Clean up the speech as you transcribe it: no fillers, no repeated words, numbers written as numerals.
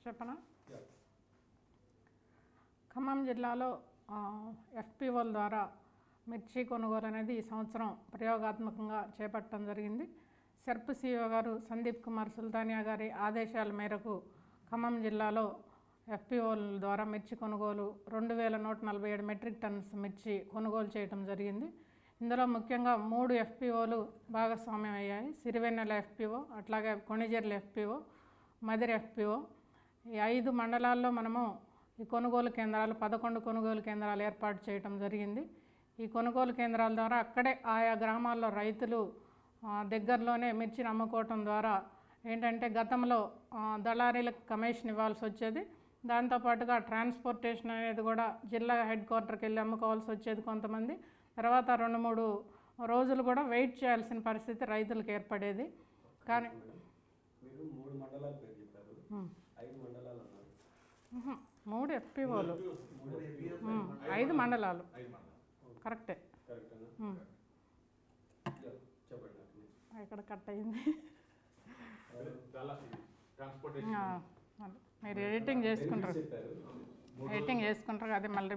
చెప్పనా? ఖమ్మం జిల్లాలో ఎఫ్పిఓల ద్వారా మిర్చి కొనుగోలు అనేది ఈ సంవత్సరం ప్రయోగాత్మకంగా చేపట్టడం జరిగింది. సెర్ప్ సిఇఓ గారు సందీప్ కుమార్ సుల్తానియా గారి ఆదేశాల మేరకు ఖమ్మం జిల్లాలో ఎఫ్పిఓల ద్వారా మిర్చి కొనుగోలు 2147 మెట్రిక్ టన్స్ మిర్చి కొనుగోలు చేయడం జరిగింది. ఇందులో ముఖ్యంగా 3 ఎఫ్పిఓలు భాగస్వామ్యం అయ్యాయి. సిరివెన్నెల ఎఫ్పిఓ, అట్లాగే కొణిజర్ల ఎఫ్పిఓ, మదిర ఎఫ్పిఓ. ఈ 5 మండలాల్లో మనము ఈ కొనుగోలు కేంద్రాలు 11 కొనుగోలు కేంద్రాలు ఏర్పాటు చేయడం జరిగింది. ఈ కొనుగోలు కేంద్రాల ద్వారా అక్కడే ఆయా గ్రామాల్లో రైతులు దగ్గరలోనే మిర్చిని అమ్ముకోవటం ద్వారా ఏంటంటే గతంలో దళారీలకు కమిషన్ ఇవ్వాల్సి వచ్చేది. దాంతోపాటుగా ట్రాన్స్పోర్టేషన్ అనేది కూడా జిల్లా హెడ్ క్వార్టర్కి వెళ్ళి అమ్ముకోవాల్సి వచ్చేది కొంతమంది. తర్వాత 2-3 రోజులు కూడా వెయిట్ చేయాల్సిన పరిస్థితి రైతులకు ఏర్పడేది. కానీ 3 ఎఫ్పిఓలు 5 మండలాలు కరెక్టే. ఇక్కడ కట్ అయింది. మీరు ఎడిటింగ్ చేసుకుంటారు అదే మళ్ళీ